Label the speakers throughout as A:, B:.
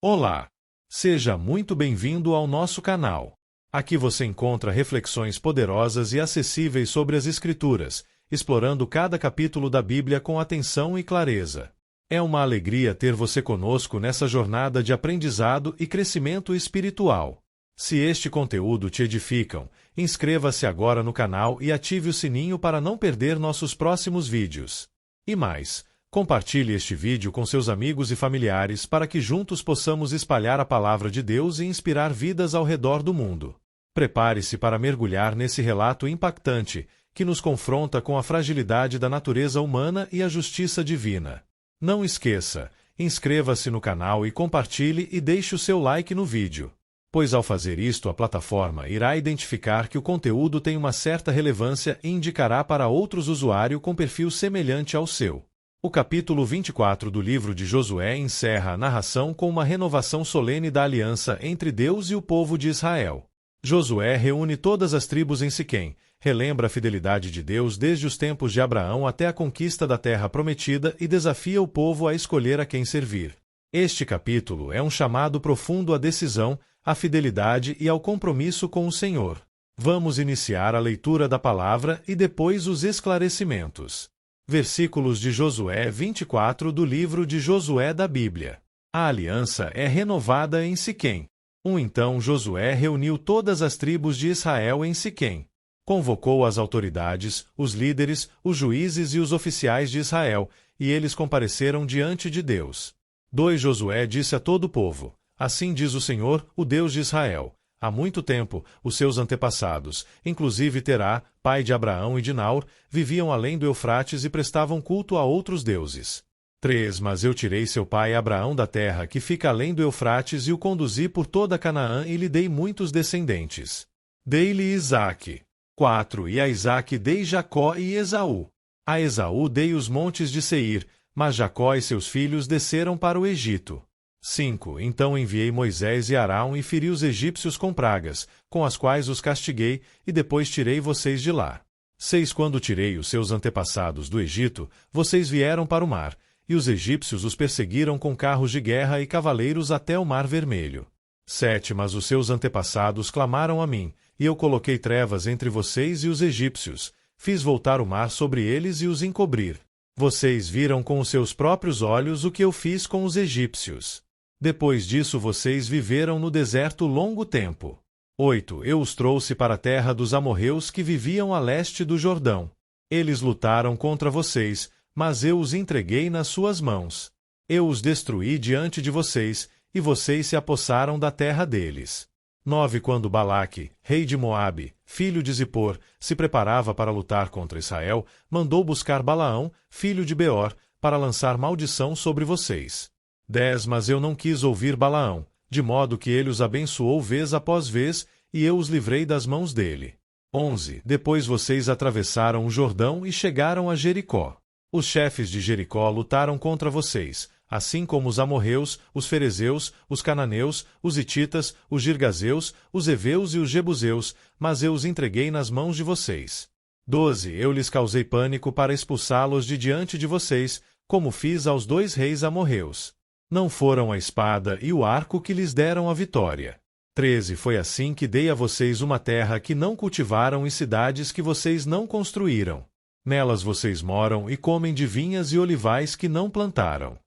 A: Olá! Seja muito bem-vindo ao nosso canal. Aqui você encontra reflexões poderosas e acessíveis sobre as Escrituras, explorando cada capítulo da Bíblia com atenção e clareza. É uma alegria ter você conosco nessa jornada de aprendizado e crescimento espiritual. Se este conteúdo te edificam, inscreva-se agora no canal e ative o sininho para não perder nossos próximos vídeos. E mais, compartilhe este vídeo com seus amigos e familiares para que juntos possamos espalhar a palavra de Deus e inspirar vidas ao redor do mundo. Prepare-se para mergulhar nesse relato impactante que nos confronta com a fragilidade da natureza humana e a justiça divina. Não esqueça, inscreva-se no canal e compartilhe e deixe o seu like no vídeo, pois ao fazer isto a plataforma irá identificar que o conteúdo tem uma certa relevância e indicará para outros usuários com perfil semelhante ao seu. O capítulo 24 do livro de Josué encerra a narração com uma renovação solene da aliança entre Deus e o povo de Israel. Josué reúne todas as tribos em Siquém, relembra a fidelidade de Deus desde os tempos de Abraão até a conquista da terra prometida e desafia o povo a escolher a quem servir. Este capítulo é um chamado profundo à decisão, à fidelidade e ao compromisso com o Senhor. Vamos iniciar a leitura da palavra e depois os esclarecimentos. Versículos de Josué 24 do livro de Josué da Bíblia. A aliança é renovada em Siquém. Então Josué reuniu todas as tribos de Israel em Siquém. Convocou as autoridades, os líderes, os juízes e os oficiais de Israel, e eles compareceram diante de Deus. 2 Josué disse a todo o povo: Assim diz o Senhor, o Deus de Israel. Há muito tempo, os seus antepassados, inclusive Terá, pai de Abraão e de Naor, viviam além do Eufrates e prestavam culto a outros deuses. 3 Mas eu tirei seu pai Abraão da terra que fica além do Eufrates e o conduzi por toda Canaã e lhe dei muitos descendentes. Dei-lhe Isaque. 4 E a Isaque dei Jacó e Esaú. A Esaú dei os montes de Seir, mas Jacó e seus filhos desceram para o Egito. 5 Então enviei Moisés e Arão e feri os egípcios com pragas, com as quais os castiguei, e depois tirei vocês de lá. 6 Quando tirei os seus antepassados do Egito, vocês vieram para o mar, e os egípcios os perseguiram com carros de guerra e cavaleiros até o Mar Vermelho. 7 Mas os seus antepassados clamaram a mim, e eu coloquei trevas entre vocês e os egípcios, fiz voltar o mar sobre eles e os encobrir. Vocês viram com os seus próprios olhos o que eu fiz com os egípcios. Depois disso vocês viveram no deserto longo tempo. 8 Eu os trouxe para a terra dos amorreus que viviam a leste do Jordão. Eles lutaram contra vocês, mas eu os entreguei nas suas mãos. Eu os destruí diante de vocês, e vocês se apossaram da terra deles. 9 Quando Balaque, rei de Moabe, filho de Zippor, se preparava para lutar contra Israel, mandou buscar Balaão, filho de Beor, para lançar maldição sobre vocês. 10 Mas eu não quis ouvir Balaão, de modo que ele os abençoou vez após vez, e eu os livrei das mãos dele. 11 Depois vocês atravessaram o Jordão e chegaram a Jericó. Os chefes de Jericó lutaram contra vocês, assim como os amorreus, os ferezeus, os cananeus, os hititas, os girgazeus, os heveus e os jebuseus, mas eu os entreguei nas mãos de vocês. 12 Eu lhes causei pânico para expulsá-los de diante de vocês, como fiz aos 2 reis amorreus. Não foram a espada e o arco que lhes deram a vitória. 13 Foi assim que dei a vocês uma terra que não cultivaram e cidades que vocês não construíram. Nelas vocês moram e comem de vinhas e olivais que não plantaram.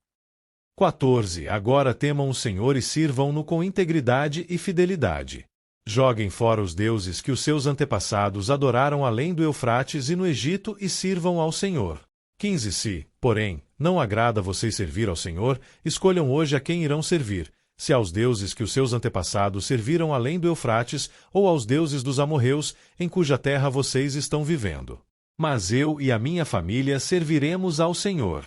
A: 14 Agora temam o Senhor e sirvam-no com integridade e fidelidade. Joguem fora os deuses que os seus antepassados adoraram além do Eufrates e no Egito e sirvam ao Senhor. 15 Se, porém, não agrada a vocês servir ao Senhor, escolham hoje a quem irão servir, se aos deuses que os seus antepassados serviram além do Eufrates, ou aos deuses dos amorreus, em cuja terra vocês estão vivendo. Mas eu e a minha família serviremos ao Senhor.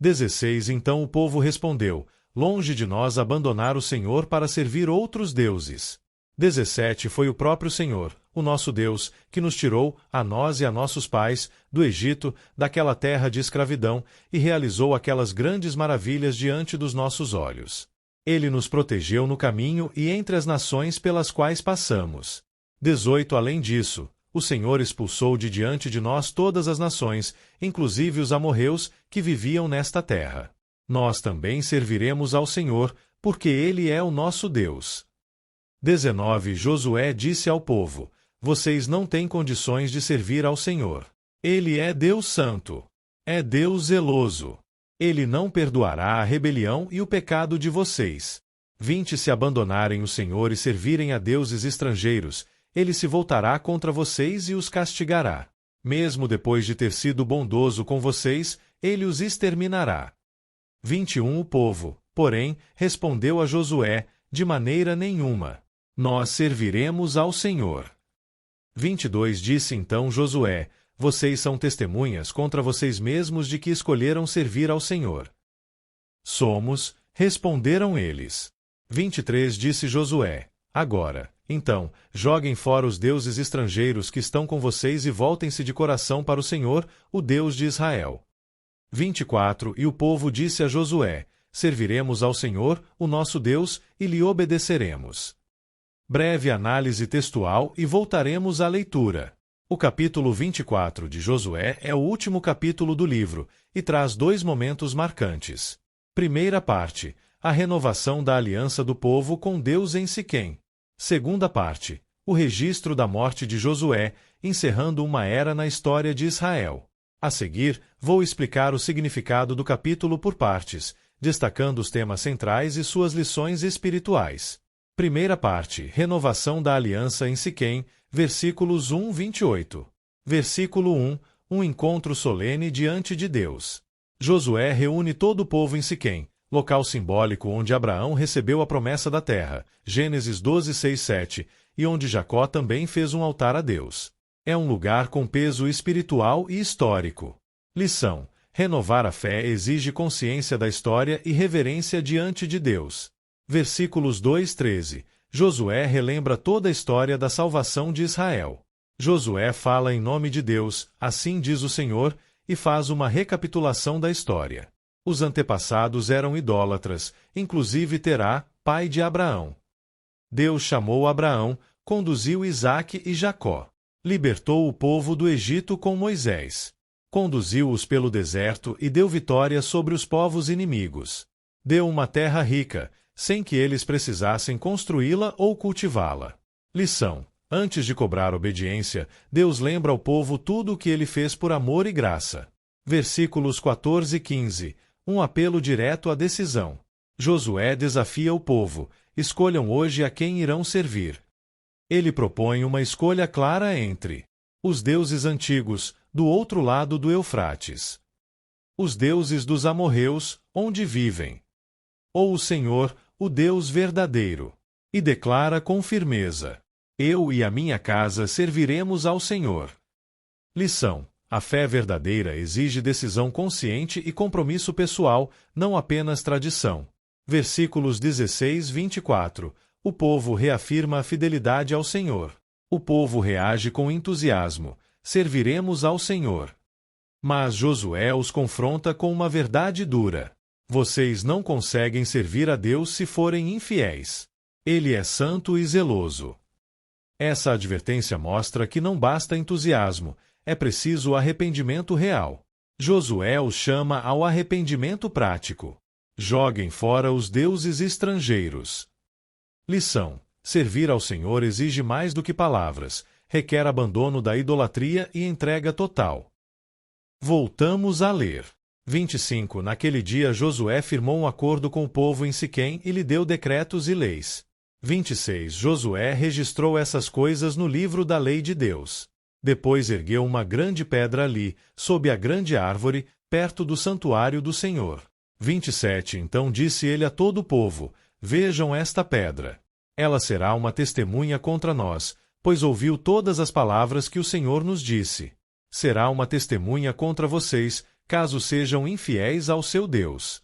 A: 16 Então o povo respondeu: Longe de nós abandonar o Senhor para servir outros deuses. 17 Foi o próprio Senhor, o nosso Deus, que nos tirou, a nós e a nossos pais, do Egito, daquela terra de escravidão, e realizou aquelas grandes maravilhas diante dos nossos olhos. Ele nos protegeu no caminho e entre as nações pelas quais passamos. 18 Além disso, o Senhor expulsou de diante de nós todas as nações, inclusive os amorreus, que viviam nesta terra. Nós também serviremos ao Senhor, porque Ele é o nosso Deus. 19 Josué disse ao povo: vocês não têm condições de servir ao Senhor. Ele é Deus santo. É Deus zeloso. Ele não perdoará a rebelião e o pecado de vocês. 20 Se abandonarem o Senhor e servirem a deuses estrangeiros, Ele se voltará contra vocês e os castigará. Mesmo depois de ter sido bondoso com vocês, Ele os exterminará. 21 O povo, porém, respondeu a Josué: de maneira nenhuma. Nós serviremos ao Senhor. 22 Disse então Josué: vocês são testemunhas contra vocês mesmos de que escolheram servir ao Senhor. Somos, responderam eles. 23 Disse Josué: agora, então, joguem fora os deuses estrangeiros que estão com vocês e voltem-se de coração para o Senhor, o Deus de Israel. 24 E o povo disse a Josué: serviremos ao Senhor, o nosso Deus, e lhe obedeceremos. Breve análise textual e voltaremos à leitura. O capítulo 24 de Josué é o último capítulo do livro e traz dois momentos marcantes. Primeira parte, a renovação da aliança do povo com Deus em Siquém. Segunda parte, o registro da morte de Josué, encerrando uma era na história de Israel. A seguir, vou explicar o significado do capítulo por partes, destacando os temas centrais e suas lições espirituais. Primeira parte, renovação da aliança em Siquém, versículos 1-28. Versículo 1, um encontro solene diante de Deus. Josué reúne todo o povo em Siquém, local simbólico onde Abraão recebeu a promessa da terra, Gênesis 12:6-7, e onde Jacó também fez um altar a Deus. É um lugar com peso espiritual e histórico. Lição: renovar a fé exige consciência da história e reverência diante de Deus. Versículos 2-13. Josué relembra toda a história da salvação de Israel. Josué fala em nome de Deus, assim diz o Senhor, e faz uma recapitulação da história. Os antepassados eram idólatras, inclusive Terá, pai de Abraão. Deus chamou Abraão, conduziu Isaque e Jacó. Libertou o povo do Egito com Moisés. Conduziu-os pelo deserto e deu vitória sobre os povos inimigos. Deu uma terra rica, sem que eles precisassem construí-la ou cultivá-la. Lição: antes de cobrar obediência, Deus lembra ao povo tudo o que ele fez por amor e graça. Versículos 14 e 15. Um apelo direto à decisão. Josué desafia o povo: escolham hoje a quem irão servir. Ele propõe uma escolha clara entre os deuses antigos, do outro lado do Eufrates, os deuses dos amorreus, onde vivem, ou o Senhor, o Deus verdadeiro, e declara com firmeza: eu e a minha casa serviremos ao Senhor. Lição: a fé verdadeira exige decisão consciente e compromisso pessoal, não apenas tradição. Versículos 16-24. O povo reafirma a fidelidade ao Senhor. O povo reage com entusiasmo: serviremos ao Senhor. Mas Josué os confronta com uma verdade dura: vocês não conseguem servir a Deus se forem infiéis. Ele é santo e zeloso. Essa advertência mostra que não basta entusiasmo, é preciso arrependimento real. Josué os chama ao arrependimento prático. Joguem fora os deuses estrangeiros. Lição: servir ao Senhor exige mais do que palavras, requer abandono da idolatria e entrega total. Voltamos a ler. 25 Naquele dia Josué firmou um acordo com o povo em Siquém e lhe deu decretos e leis. 26 Josué registrou essas coisas no livro da lei de Deus. Depois ergueu uma grande pedra ali, sob a grande árvore, perto do santuário do Senhor. 27 Então disse ele a todo o povo: vejam esta pedra. Ela será uma testemunha contra nós, pois ouviu todas as palavras que o Senhor nos disse. Será uma testemunha contra vocês, caso sejam infiéis ao seu Deus.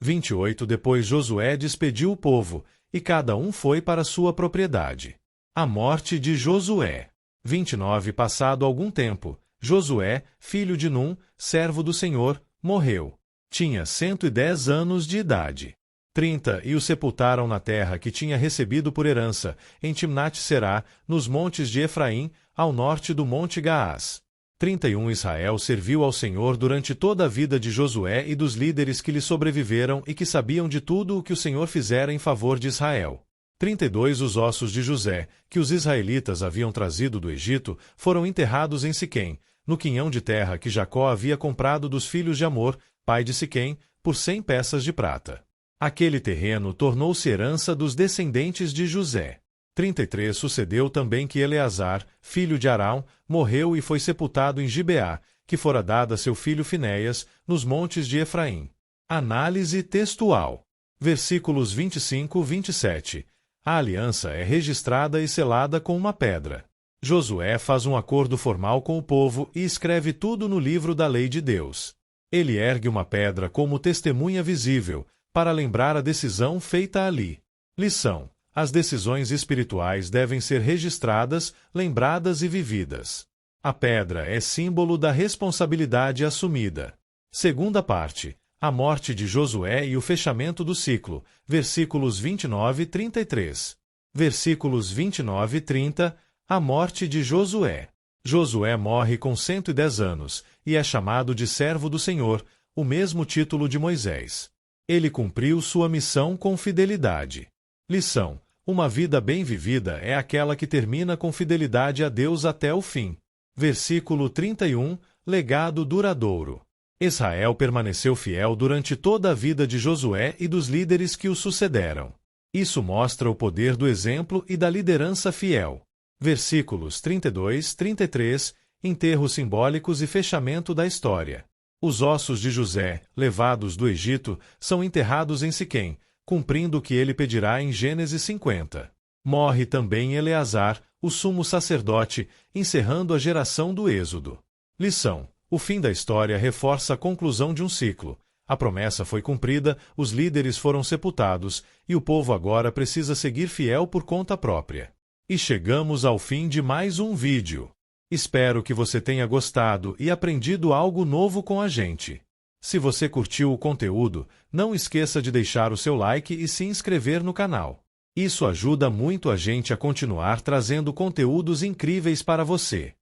A: 28 Depois Josué despediu o povo, e cada um foi para sua propriedade. A morte de Josué. 29 Passado algum tempo, Josué, filho de Num, servo do Senhor, morreu. Tinha 110 anos de idade. 30 E o sepultaram na terra que tinha recebido por herança, em Timnat-Será, nos montes de Efraim, ao norte do monte Gaás. 31 Israel serviu ao Senhor durante toda a vida de Josué e dos líderes que lhe sobreviveram e que sabiam de tudo o que o Senhor fizera em favor de Israel. 32 Os ossos de José, que os israelitas haviam trazido do Egito, foram enterrados em Siquém, no quinhão de terra que Jacó havia comprado dos filhos de Amor, pai de Siquém, por 100 peças de prata. Aquele terreno tornou-se herança dos descendentes de José. 33 Sucedeu também que Eleazar, filho de Arão, morreu e foi sepultado em Gibeá, que fora dada a seu filho Finéias, nos montes de Efraim. Análise textual. Versículos 25-27. A aliança é registrada e selada com uma pedra. Josué faz um acordo formal com o povo e escreve tudo no livro da lei de Deus. Ele ergue uma pedra como testemunha visível, para lembrar a decisão feita ali. Lição: as decisões espirituais devem ser registradas, lembradas e vividas. A pedra é símbolo da responsabilidade assumida. Segunda parte: a morte de Josué e o fechamento do ciclo, versículos 29 e 33. Versículos 29 e 30, a morte de Josué. Josué morre com 110 anos, e é chamado de servo do Senhor, o mesmo título de Moisés. Ele cumpriu sua missão com fidelidade. Lição: uma vida bem vivida é aquela que termina com fidelidade a Deus até o fim. Versículo 31, legado duradouro. Israel permaneceu fiel durante toda a vida de Josué e dos líderes que o sucederam. Isso mostra o poder do exemplo e da liderança fiel. Versículos 32, 33, enterros simbólicos e fechamento da história. Os ossos de José, levados do Egito, são enterrados em Siquém, cumprindo o que ele pedirá em Gênesis 50. Morre também Eleazar, o sumo sacerdote, encerrando a geração do Êxodo. Lição: o fim da história reforça a conclusão de um ciclo. A promessa foi cumprida, os líderes foram sepultados, e o povo agora precisa seguir fiel por conta própria. E chegamos ao fim de mais um vídeo. Espero que você tenha gostado e aprendido algo novo com a gente. Se você curtiu o conteúdo, não esqueça de deixar o seu like e se inscrever no canal. Isso ajuda muito a gente a continuar trazendo conteúdos incríveis para você.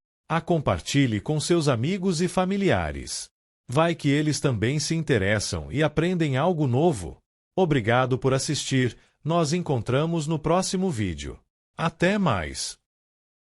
A: Compartilhe com seus amigos e familiares. Vai que eles também se interessam e aprendem algo novo. Obrigado por assistir, nós encontramos no próximo vídeo. Até mais!